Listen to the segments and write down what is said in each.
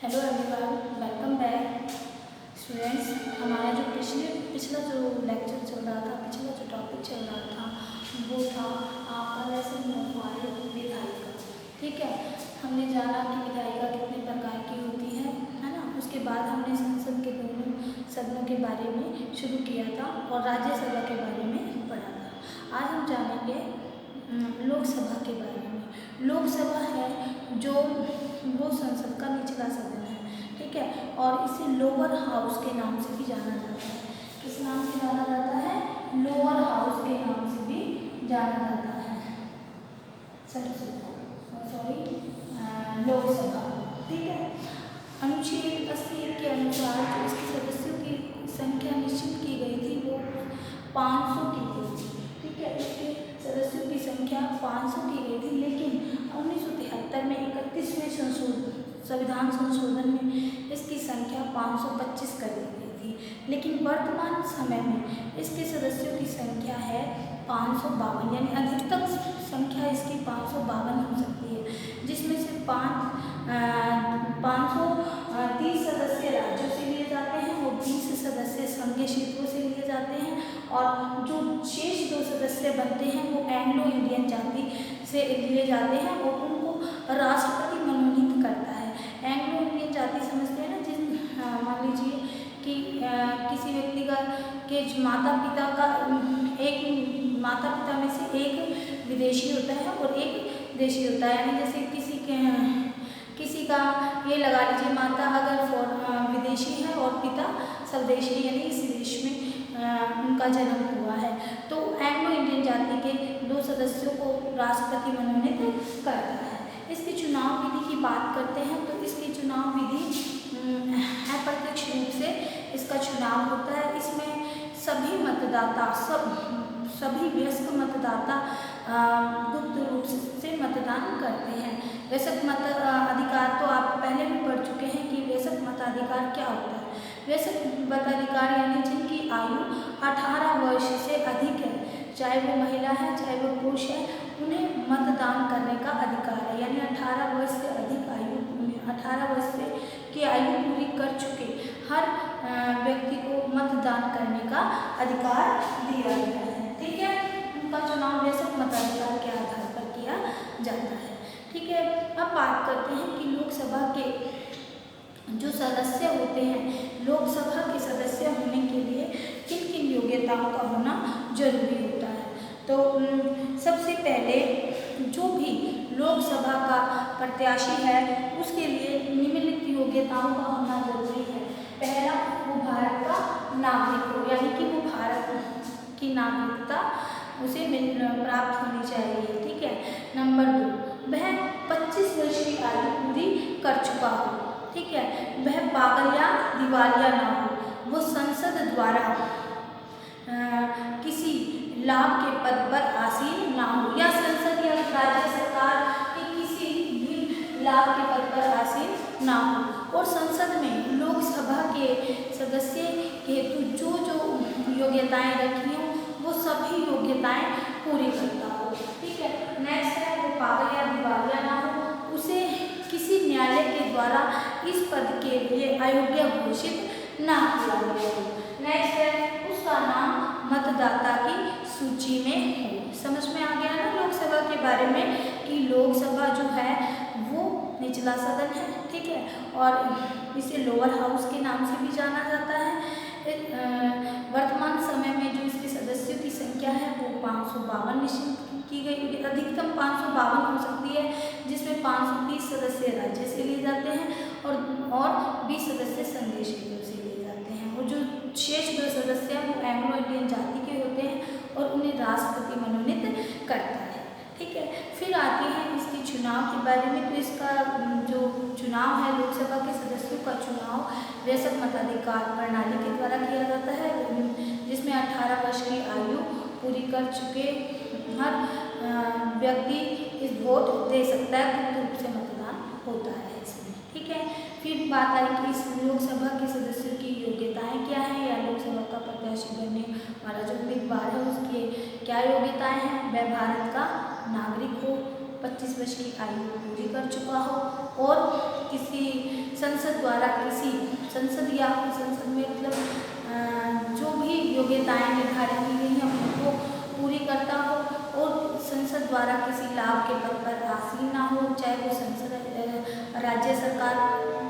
Hello everyone, welcome back students. हमारा जो पिछला जो लेक्चर चल रहा था, पिछला जो टॉपिक चल रहा था वो था आपका लेसन विधायिका। ठीक है, हमने जाना कि विधायिका कितने प्रकार की होती है ना। उसके बाद हमने संसद के दोनों सदनों के बारे में शुरू किया था और राज्यसभा के बारे में पढ़ा था। आज हम जानेंगे लोकसभा के बारे में। लोकसभा है जो वो संसद का निचला सदन है, ठीक है, और इसे लोअर हाउस के नाम से भी जाना जाता है। किस नाम से जाना जाता है? लोअर हाउस के नाम से भी जाना जाता है। लोकसभा, ठीक है। अनुच्छेद 80 के अनुसार जो इसके सदस्यों की संख्या निश्चित की गई थी वो 500 की गई थी, ठीक है। इसके सदस्यों की संख्या 500 की गई थी, लेकिन 1973 में 31वें संविधान संशोधन में इसकी संख्या 525 कर दी गई थी। लेकिन वर्तमान समय में इसके सदस्यों की संख्या है 552, यानी अधिकतम संख्या इसकी 552 हो सकती है, जिसमें से 530 सदस्य राज्यों से लिए जाते हैं और 20 सदस्य संघीय क्षेत्रों से लिए जाते हैं, और जो शेष 2 सदस्य बनते हैं वो एंग्लो इंडियन जाति से लिए जाते हैं और उनको राष्ट्रपति मनोनीत करता है। एंग्लो इंडियन जाति समझते हैं ना, जिस मान लीजिए कि किसी व्यक्ति का के माता पिता में से एक विदेशी होता है और एक देशी होता है, यानी जैसे किसी का ये लगा लीजिए, माता अगर विदेशी है और पिता स्वदेशी यानी इसी देश में उनका जन्म हुआ है, तो एंग्लो इंडियन जाति के 2 सदस्यों को राष्ट्रपति मनोनीत करता है। इसकी चुनाव विधि की बात करते हैं तो इसकी चुनाव विधि अप्रत्यक्ष रूप से इसका चुनाव होता है। इसमें सभी मतदाता सभी वयस्क मतदाता गुप्त रूप से मतदान करते हैं। वयस्क मताधिकार तो आप पहले भी पढ़ चुके हैं कि वयस्क मताधिकार क्या होता है। वयस्क मताधिकार यानी जिनकी आयु 18 वर्ष से अधिक है, चाहे वो महिला है चाहे वो पुरुष है, उन्हें मतदान करने का अधिकार है। यानी 18 वर्ष से अधिक आयु, 18 वर्ष से की आयु पूरी कर चुके हर व्यक्ति को मतदान करने का अधिकार दिया गया है, ठीक है। उनका चुनाव वयस्क मताधिकार के आधार पर किया जाता है, ठीक है। अब बात करते हैं कि लोकसभा के जो सदस्य होते हैं, लोकसभा के सदस्य होने के लिए किन किन योग्यताओं का होना जरूरी होता है। तो सबसे पहले जो भी लोकसभा का प्रत्याशी है उसके लिए निम्नलिखित योग्यताओं का होना जरूरी है। पहला, वो भारत का नागरिक हो, यानी कि वो भारत की नागरिकता उसे प्राप्त होनी चाहिए, ठीक है। नंबर 2, वह 25 वर्ष की आयु पूरी कर चुका हो, ठीक है। वह पागल या दिवालिया ना हो, वो संसद द्वारा किसी लाभ के पद पर आसीन ना हो, या संसद या राज्य सरकार के किसी भी लाभ के पद पर आसीन ना हो, और संसद में लोकसभा के सदस्य हेतु जो जो योग्यताएं रखी हों वो सभी योग्यताएं पूरी करता हो, ठीक है। नेक्स्ट है, वो पागल या दिवालिया ना हो, उसे किसी न्यायालय के द्वारा इस पद के लिए अयोग्य घोषित ना किया गया हो। नेक्स्ट है, उसका नाम मतदाता की सूची में हो। समझ में आ गया ना लोकसभा के बारे में कि लोकसभा जो है वो निचला सदन है, ठीक है, और इसे लोअर हाउस के नाम से भी जाना जाता है। वर्तमान समय में जो इसके सदस्यों की संख्या है वो 552 निश्चित की गई, अधिकतम 552 हो सकती है, जिसमें 530 सदस्य राज्य से लिए जाते हैं और 20 सदस्य संघीय क्षेत्रों से लिए जाते हैं, और जो शेष 2 सदस्य हैं वो एंग्लो इंडियन जाति के होते हैं और उन्हें राष्ट्रपति मनोनीत करता है, ठीक है। फिर आती है इसके चुनाव के बारे में। तो इसका जो चुनाव है, लोकसभा के सदस्यों का चुनाव वयस्क मताधिकार प्रणाली के द्वारा किया जाता है, जिसमें 18 वर्ष की आयु पूरी कर चुके हर व्यक्ति इस वोट दे सकता है, गुप्त रूप से मतदान होता है इसमें, ठीक है। फिर बात आई कि इस लोकसभा के सदस्यों की योग्यताएं क्या हैं, या लोकसभा का प्रत्याशी बनने वाला जो उम्मीदवार है उसकी क्या योग्यताएं हैं। वह भारत का नागरिक हो, 25 वर्ष की आयु पूरी कर चुका हो और किसी संसद द्वारा किसी संसद या संसद में मतलब जो भी योग्यताएं निर्धारित की गई हैं उनको पूरी करता हो और संसद द्वारा किसी लाभ के पद पर आसीन ना हो, चाहे वो संसद राज्य सरकार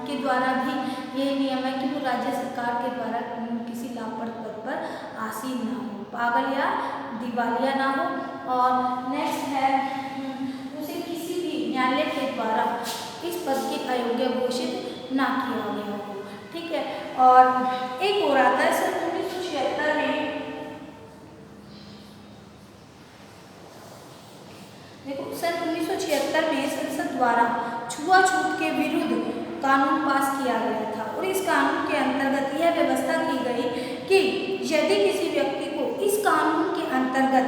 के द्वारा भी यही नियम है कि वो राज्य सरकार के द्वारा किसी लाभप्रद पद पर आसीन ना हो, पागल या दिवालिया ना हो। और नेक्स्ट है उसे किसी भी न्यायालय के द्वारा इस पद के अयोग्य घोषित ना किया गया हो। ठीक है, और एक और आता है सन 1976 में, देखो सन 1976 में संसद द्वारा छुआछूत के विरुद्ध कानून पास किया गया था और इस कानून के अंतर्गत यह व्यवस्था की गई कि यदि किसी व्यक्ति को इस कानून के अंतर्गत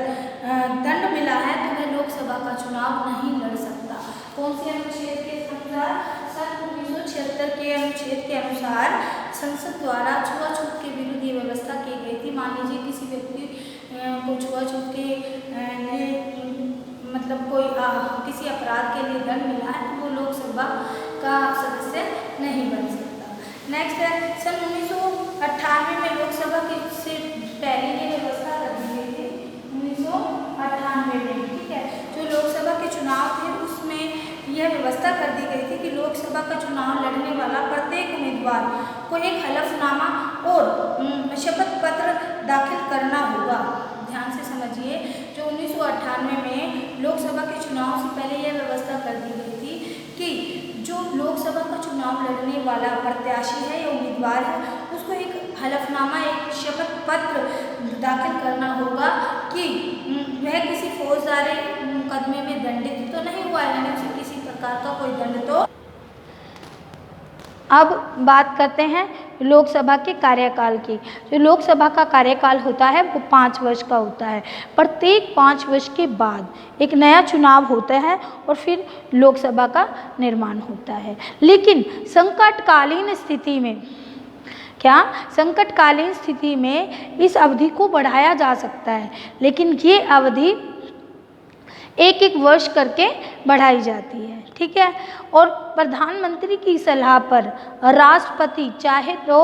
दंड मिला है तो वह लोकसभा का चुनाव नहीं लड़ सकता। कौन से अनुच्छेद के अनुसार? सन 1976 के अनुच्छेद के अनुसार संसद द्वारा छुआछूत के विरुद्ध ये व्यवस्था की गई थी। मान लीजिए किसी व्यक्ति को छुआछूत के मतलब कोई किसी अपराध के लिए दंड मिला है तो वो लोकसभा का सदस्य नहीं बन सकता। नेक्स्ट है सन 1998 में लोकसभा की से पहले ये व्यवस्था कर दी गई थी 1998 में। ठीक है, जो लोकसभा के चुनाव थे उसमें यह व्यवस्था कर दी गई थी कि लोकसभा का चुनाव लड़ने वाला प्रत्येक उम्मीदवार को एक हलफनामा और शपथ पत्र दाखिल करना होगा। ध्यान से समझिए, जो 1998 में लोकसभा के चुनाव से पहले यह व्यवस्था कर दी गई थी कि जो लोकसभा का चुनाव लड़ने वाला प्रत्याशी है या उम्मीदवार है उसको एक हलफनामा, एक शपथ पत्र दाखिल करना होगा कि वह किसी फौजदारी मुकदमे में दंडित तो नहीं हुआ है, यानी उसे किसी प्रकार का कोई दंड तो। अब बात करते हैं लोकसभा के कार्यकाल की। जो लोकसभा का कार्यकाल होता है वो 5 वर्ष का होता है। प्रत्येक 5 वर्ष के बाद एक नया चुनाव होता है और फिर लोकसभा का निर्माण होता है। लेकिन संकटकालीन स्थिति में संकटकालीन स्थिति में इस अवधि को बढ़ाया जा सकता है, लेकिन ये अवधि 1-1 वर्ष करके बढ़ाई जाती है। ठीक है, और प्रधानमंत्री की सलाह पर राष्ट्रपति चाहे तो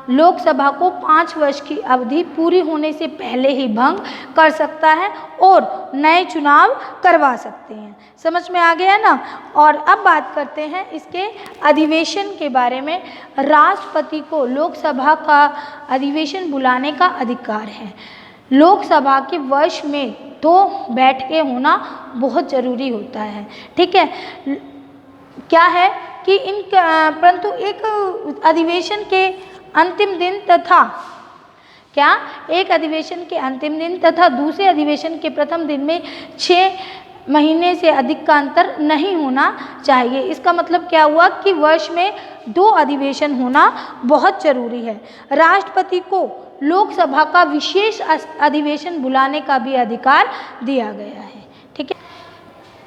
लोकसभा को 5 वर्ष की अवधि पूरी होने से पहले ही भंग कर सकता है और नए चुनाव करवा सकते हैं। समझ में आ गया ना। और अब बात करते हैं इसके अधिवेशन के बारे में। राष्ट्रपति को लोकसभा का अधिवेशन बुलाने का अधिकार है। लोकसभा के वर्ष में 2 बैठकें होना बहुत ज़रूरी होता है। ठीक है, क्या है कि परंतु एक अधिवेशन के अंतिम दिन तथा दूसरे अधिवेशन के प्रथम दिन में 6 महीने से अधिक का अंतर नहीं होना चाहिए। इसका मतलब क्या हुआ कि वर्ष में 2 अधिवेशन होना बहुत ज़रूरी है। राष्ट्रपति को लोकसभा का विशेष अधिवेशन बुलाने का भी अधिकार दिया गया है। ठीक है,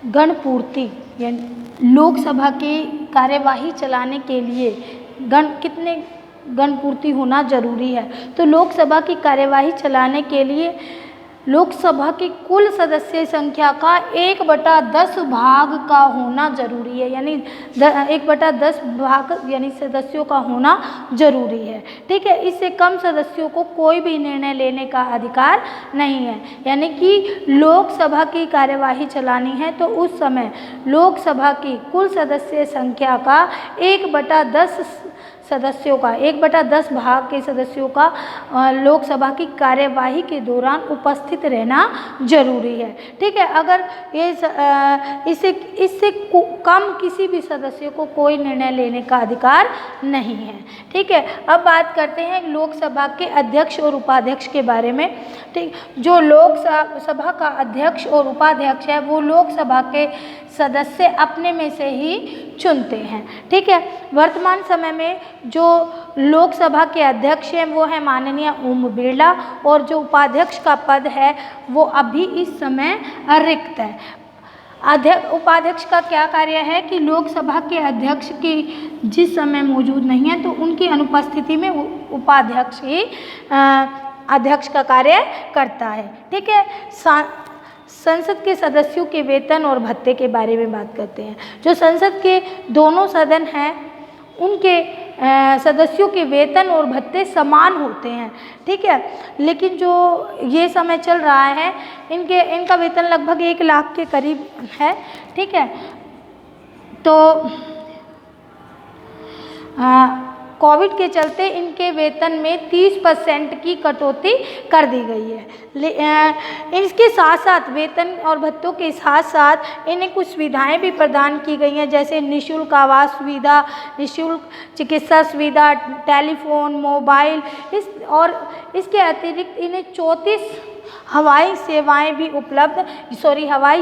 गणपूर्ति यानी लोकसभा की कार्यवाही चलाने के लिए कितने गणपूर्ति होना जरूरी है? तो लोकसभा की कार्यवाही चलाने के लिए लोकसभा की कुल सदस्य संख्या का 1/10 भाग का होना जरूरी है, यानी 1/10 भाग यानी सदस्यों का होना जरूरी है। ठीक है, इससे कम सदस्यों को कोई भी निर्णय लेने का अधिकार नहीं है। यानी कि लोकसभा की कार्यवाही चलानी है तो उस समय लोकसभा की कुल सदस्य संख्या का 1/10 सदस्यों का 1/10 भाग के सदस्यों का लोकसभा की कार्यवाही के दौरान उपस्थित रहना जरूरी है। ठीक है, अगर ये इससे कम किसी भी सदस्य को कोई निर्णय लेने का अधिकार नहीं है। ठीक है, अब बात करते हैं लोकसभा के अध्यक्ष और उपाध्यक्ष के बारे में। ठीक, जो लोकसभा का अध्यक्ष और उपाध्यक्ष है वो लोकसभा के सदस्य अपने में से ही चुनते हैं। ठीक है, वर्तमान समय में जो लोकसभा के अध्यक्ष हैं वो है माननीय ओम बिरला और जो उपाध्यक्ष का पद है वो अभी इस समय रिक्त है। उपाध्यक्ष का क्या कार्य है कि लोकसभा के अध्यक्ष की जिस समय मौजूद नहीं है तो उनकी अनुपस्थिति में उपाध्यक्ष ही अध्यक्ष का कार्य करता है। ठीक है, संसद के सदस्यों के वेतन और भत्ते के बारे में बात करते हैं। जो संसद के दोनों सदन हैं उनके सदस्यों के वेतन और भत्ते समान होते हैं, ठीक है। लेकिन जो ये समय चल रहा है इनका वेतन लगभग 1 लाख के करीब है, ठीक है। तो कोविड के चलते इनके वेतन में 30% की कटौती कर दी गई है। इसके साथ साथ वेतन और भत्तों के साथ साथ इन्हें कुछ सुविधाएं भी प्रदान की गई हैं, जैसे निःशुल्क आवास सुविधा, निःशुल्क चिकित्सा सुविधा, टेलीफोन, मोबाइल, इसके अतिरिक्त इन्हें 34 हवाई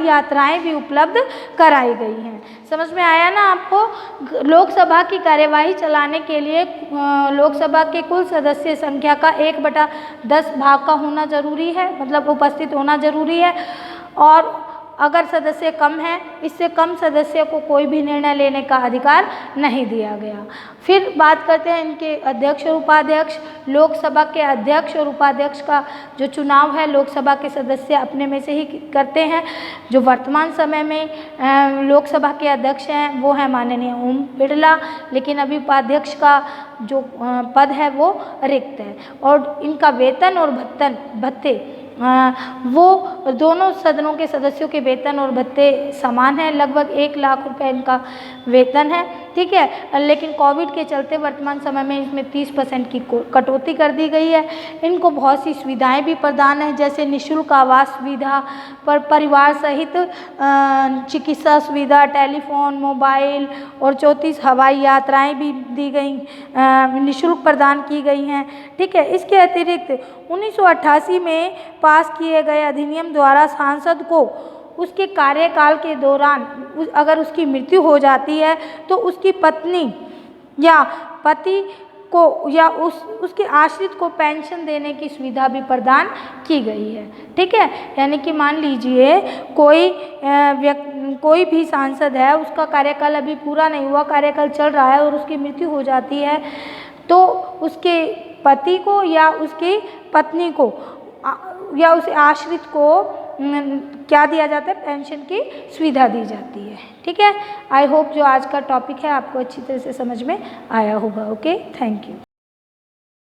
यात्राएं भी उपलब्ध कराई गई हैं। समझ में आया ना आपको। लोकसभा की कार्यवाही चलाने के लिए लोकसभा के कुल सदस्य संख्या का 1/10 भाग का होना जरूरी है, मतलब उपस्थित होना जरूरी है। और अगर सदस्य कम है, इससे कम सदस्य को कोई भी निर्णय लेने का अधिकार नहीं दिया गया। फिर बात करते हैं इनके अध्यक्ष और उपाध्यक्ष। लोकसभा के अध्यक्ष और उपाध्यक्ष का जो चुनाव है लोकसभा के सदस्य अपने में से ही करते हैं। जो वर्तमान समय में लोकसभा के अध्यक्ष हैं वो है माननीय ओम बिरला, लेकिन अभी उपाध्यक्ष का जो पद है वो रिक्त है। और इनका वेतन और भत्ते वो दोनों सदनों के सदस्यों के वेतन और भत्ते समान हैं, लगभग 1 लाख रुपए इनका वेतन है, ठीक है। लेकिन कोविड के चलते वर्तमान समय में इसमें 30% की कटौती कर दी गई है। इनको बहुत सी सुविधाएं भी प्रदान हैं, जैसे निःशुल्क आवास सुविधा, पर परिवार सहित चिकित्सा सुविधा, टेलीफोन, मोबाइल और 34 हवाई यात्राएं भी दी गई, निःशुल्क प्रदान की गई हैं, ठीक है। इसके अतिरिक्त 1988 में पास किए गए अधिनियम द्वारा सांसद को उसके कार्यकाल के दौरान अगर उसकी मृत्यु हो जाती है तो उसकी पत्नी या पति को या उसके आश्रित को पेंशन देने की सुविधा भी प्रदान की गई है, ठीक है। यानी कि मान लीजिए कोई भी सांसद है, उसका कार्यकाल अभी पूरा नहीं हुआ, कार्यकाल चल रहा है और उसकी मृत्यु हो जाती है तो उसके पति को या उसकी पत्नी को या उस आश्रित को क्या दिया जाता है, पेंशन की सुविधा दी जाती है, ठीक है। आई होप जो आज का टॉपिक है आपको अच्छी तरह से समझ में आया होगा। Okay, thank you.